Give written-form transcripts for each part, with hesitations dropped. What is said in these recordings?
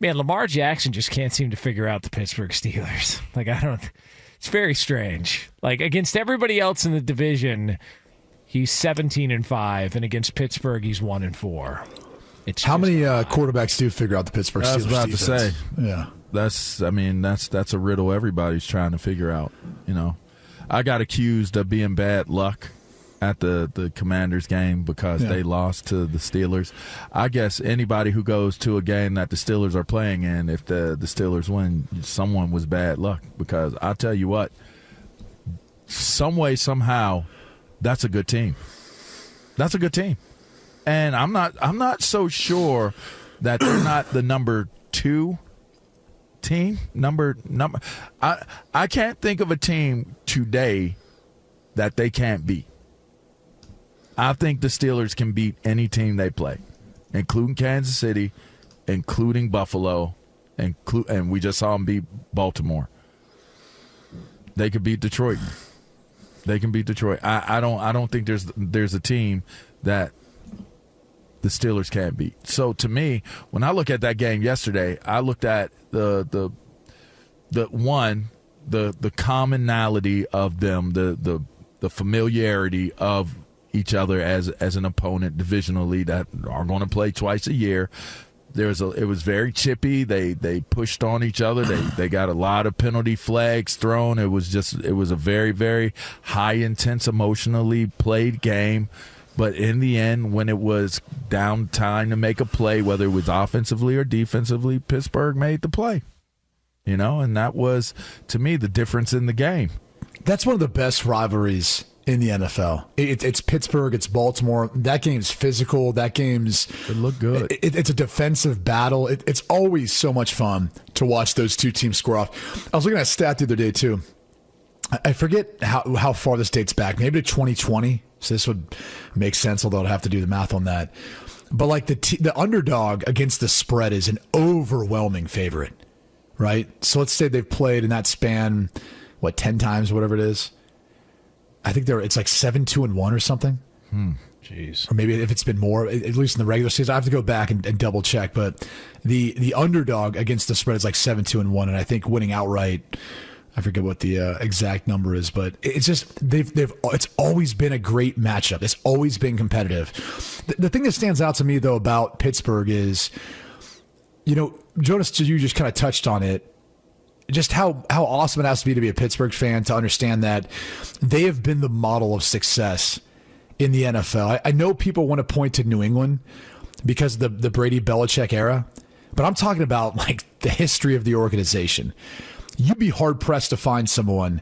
Man, Lamar Jackson just can't seem to figure out the Pittsburgh Steelers. It's very strange. Like, against everybody else in the division, he's 17-5, and against Pittsburgh, he's 1-4. How many quarterbacks do figure out the Pittsburgh Steelers? I was about to say. Yeah. That's a riddle everybody's trying to figure out. I got accused of being bad luck at the Commanders game because they lost to the Steelers. I guess anybody who goes to a game that the Steelers are playing in, if the Steelers win, someone was bad luck, because I'll tell you what, some way, somehow, that's a good team. That's a good team. And I'm not so sure that they're not the number 2 team. I can't think of a team today that they can't beat. I think the Steelers can beat any team they play, including Kansas City, including Buffalo, and we just saw them beat Baltimore. They could beat Detroit. They can beat Detroit. I don't think there's a team that the Steelers can't beat. So to me, when I look at that game yesterday, I looked at the commonality of them, the familiarity of each other as an opponent divisionally that are going to play twice a year. It was very chippy. They pushed on each other. They got a lot of penalty flags thrown. It was a very, very high intense, emotionally played game. But in the end, when it was down time to make a play, whether it was offensively or defensively, Pittsburgh made the play. And that was, to me, the difference in the game. That's one of the best rivalries in the NFL. It's Pittsburgh, it's Baltimore. That game's physical. That game's... It looked good. It's a defensive battle. It's always so much fun to watch those two teams square off. I was looking at a stat the other day, too. I forget how far this dates back. Maybe to 2020. So this would make sense, although I'd have to do the math on that. But like the underdog against the spread is an overwhelming favorite, right? So let's say they've played in that span, 10 times, whatever it is. I think it's like 7-2-1 or something. Jeez. Or maybe if it's been more, at least in the regular season. I have to go back and double check. But the underdog against the spread is like 7-2-1, and I think winning outright, I forget what the exact number is, but it's just it's always been a great matchup. It's always been competitive. The thing that stands out to me though about Pittsburgh is, Jonas, you just kind of touched on it. Just how awesome it has to be a Pittsburgh fan to understand that they have been the model of success in the NFL. I know people want to point to New England because of the Brady Belichick era, but I'm talking about like the history of the organization. You'd be hard-pressed to find someone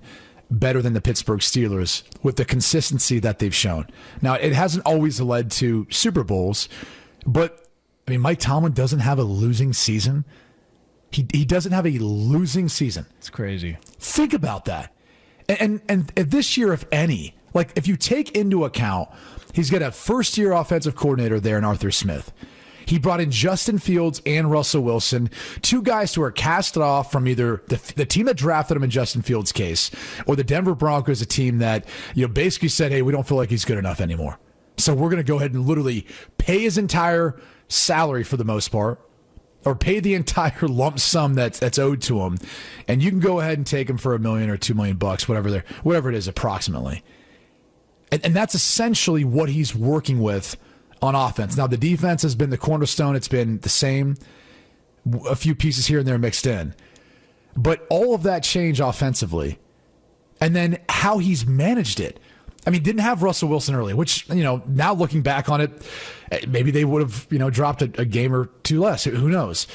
better than the Pittsburgh Steelers with the consistency that they've shown. Now, it hasn't always led to Super Bowls, but, Mike Tomlin doesn't have a losing season. He doesn't have a losing season. It's crazy. Think about that. And this year, if any, like if you take into account, he's got a first-year offensive coordinator there in Arthur Smith. He brought in Justin Fields and Russell Wilson, two guys who are casted off from either the team that drafted him in Justin Fields' case or the Denver Broncos, a team that basically said, hey, we don't feel like he's good enough anymore. So we're going to go ahead and literally pay his entire salary for the most part, or pay the entire lump sum that's owed to him, and you can go ahead and take him for $1 million or $2 million, whatever it is approximately. And that's essentially what he's working with on offense. Now, the defense has been the cornerstone. It's been the same, a few pieces here and there mixed in. But all of that change offensively, and then how he's managed it. Didn't have Russell Wilson early, which, now looking back on it, maybe they would have, dropped a game or two less. Who knows?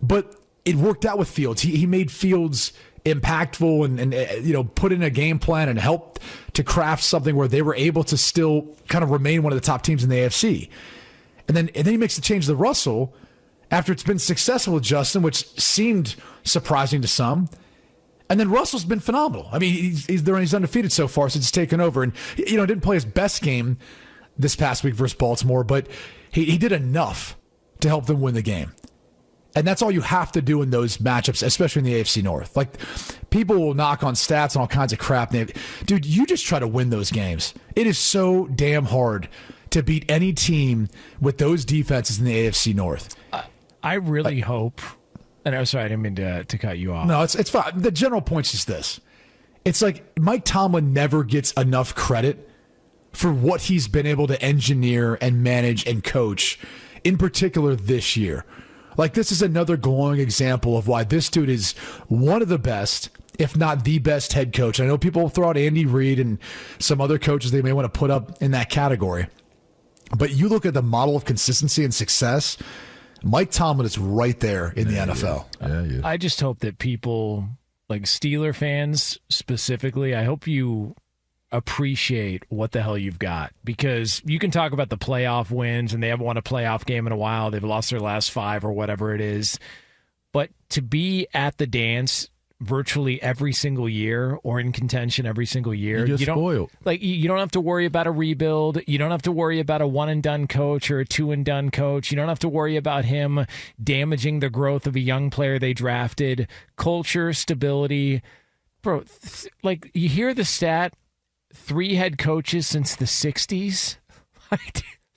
But it worked out with Fields. He made Fields impactful and put in a game plan and helped to craft something where they were able to still kind of remain one of the top teams in the AFC. And then he makes the change to Russell after it's been successful with Justin, which seemed surprising to some. And then Russell's been phenomenal. He's there and he's undefeated so far since he's taken over. And, didn't play his best game this past week versus Baltimore, but he did enough to help them win the game. And that's all you have to do in those matchups, especially in the AFC North. Like, people will knock on stats and all kinds of crap. Dude, you just try to win those games. It is so damn hard to beat any team with those defenses in the AFC North. I really hope And I'm sorry, I didn't mean to cut you off. No, it's fine. The general point is this. It's like Mike Tomlin never gets enough credit for what he's been able to engineer and manage and coach, in particular this year. Like, this is another glowing example of why this dude is one of the best, if not the best head coach. I know people throw out Andy Reid and some other coaches they may want to put up in that category. But you look at the model of consistency and success, Mike Tomlin is right there in the NFL. Yeah. I just hope that people, like Steeler fans specifically, I hope you appreciate what the hell you've got, because you can talk about the playoff wins and they haven't won a playoff game in a while. They've lost their last 5 or whatever it is. But to be at the dance virtually every single year or in contention every single year, you don't spoiled. Like, you don't have to worry about a rebuild. You don't have to worry about a one and done coach or a two and done coach. You don't have to worry about him damaging the growth of a young player they drafted. Culture, stability. Bro, like, you hear the stat, 3 head coaches since the 60s.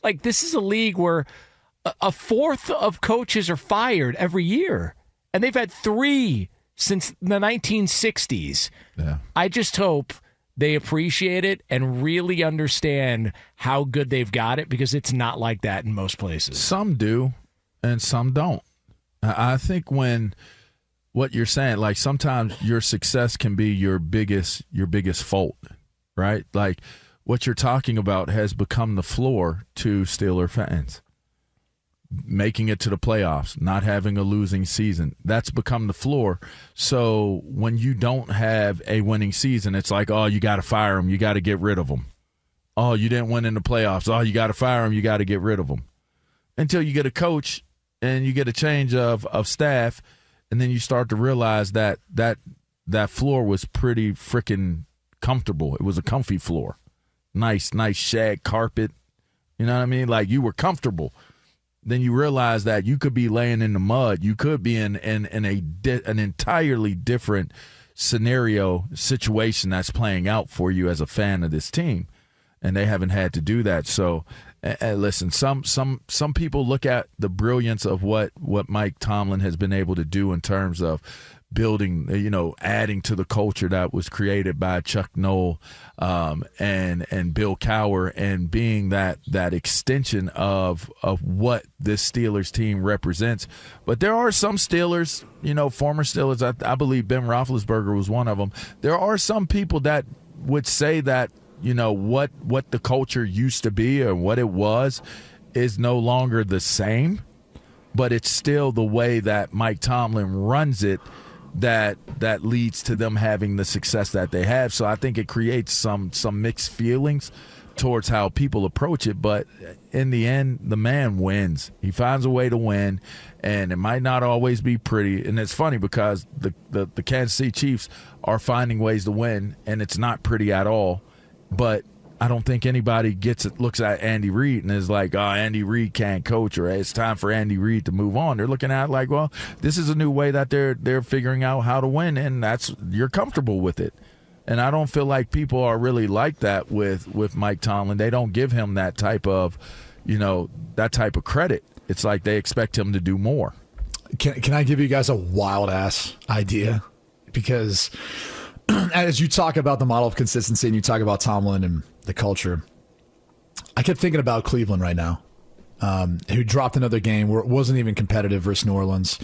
Like, this is a league where a fourth of coaches are fired every year, and they've had 3 since the 1960s. Yeah. I just hope they appreciate it and really understand how good they've got it, because it's not like that in most places. Some do, and some don't. I think when what you're saying, like, sometimes your success can be your biggest fault. Right? Like, what you're talking about has become the floor to Steeler fans. Making it to the playoffs, not having a losing season, that's become the floor. So when you don't have a winning season, it's like, oh, you got to fire him. You got to get rid of him. Oh, you didn't win in the playoffs. Oh, you got to fire him. You got to get rid of him. Until you get a coach and you get a change of staff, and then you start to realize that floor was pretty freaking comfortable. It was a comfy floor. Nice shag carpet. You know what I mean? Like, you were comfortable. Then you realize that you could be laying in the mud. You could be in an entirely different situation that's playing out for you as a fan of this team. And they haven't had to do that. So, listen, some people look at the brilliance of what Mike Tomlin has been able to do in terms of building, adding to the culture that was created by Chuck Noll and Bill Cowher, and being that extension of what this Steelers team represents. But there are some Steelers, former Steelers, I believe Ben Roethlisberger was one of them. There are some people that would say that, what the culture used to be or what it was is no longer the same, but it's still the way that Mike Tomlin runs it that leads to them having the success that they have. So I think it creates some mixed feelings towards how people approach it. But in the end, the man wins. He finds a way to win, and it might not always be pretty. And it's funny because the Kansas City Chiefs are finding ways to win, and it's not pretty at all. But I don't think anybody looks at Andy Reid and is like, oh, Andy Reid can't coach, or it's time for Andy Reid to move on. They're looking at it like, well, this is a new way that they're figuring out how to win, and you're comfortable with it. And I don't feel like people are really like that with Mike Tomlin. They don't give him that type of credit. It's like they expect him to do more. Can I give you guys a wild ass idea? Because as you talk about the model of consistency and you talk about Tomlin and the culture, I kept thinking about Cleveland right now, who dropped another game where it wasn't even competitive versus New Orleans.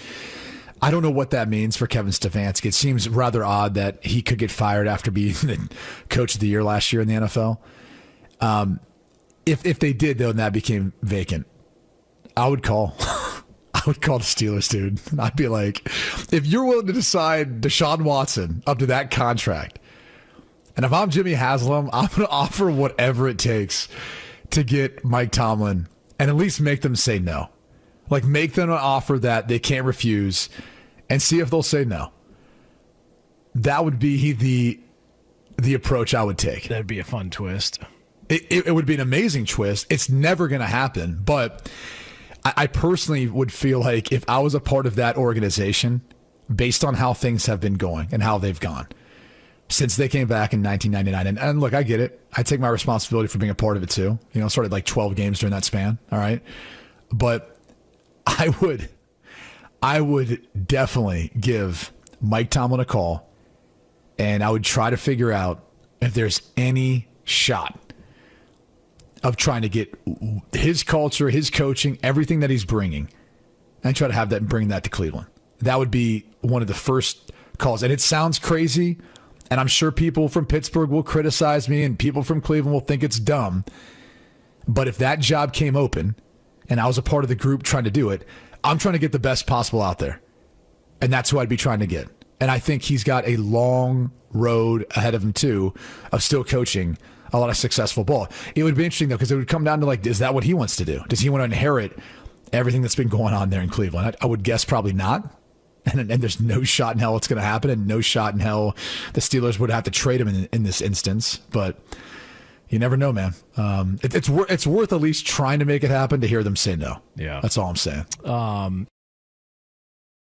I don't know what that means for Kevin Stefanski. It seems rather odd that he could get fired after being the coach of the year last year in the NFL. If they did, though, and that became vacant, I would call the Steelers, dude. And I'd be like, if you're willing to decide Deshaun Watson up to that contract, and if I'm Jimmy Haslam, I'm going to offer whatever it takes to get Mike Tomlin and at least make them say no. Like, make them an offer that they can't refuse and see if they'll say no. That would be the approach I would take. That'd be a fun twist. It would be an amazing twist. It's never going to happen, but I personally would feel like if I was a part of that organization, based on how things have been going and how they've gone since they came back in 1999. And look, I get it. I take my responsibility for being a part of it too. Started like 12 games during that span. All right. But I I would definitely give Mike Tomlin a call, and I would try to figure out if there's any shot of trying to get his culture, his coaching, everything that he's bringing, and try to have that and bring that to Cleveland. That would be one of the first calls. And it sounds crazy, and I'm sure people from Pittsburgh will criticize me and people from Cleveland will think it's dumb. But if that job came open and I was a part of the group trying to do it, I'm trying to get the best possible out there. And that's who I'd be trying to get. And I think he's got a long road ahead of him, too, of still coaching a lot of successful ball. It would be interesting, though, because it would come down to, like, is that what he wants to do? Does he want to inherit everything that's been going on there in Cleveland? I would guess probably not. And there's no shot in hell it's going to happen, and no shot in hell the Steelers would have to trade him in this instance. But you never know, man. It's worth at least trying to make it happen to hear them say no. Yeah. That's all I'm saying.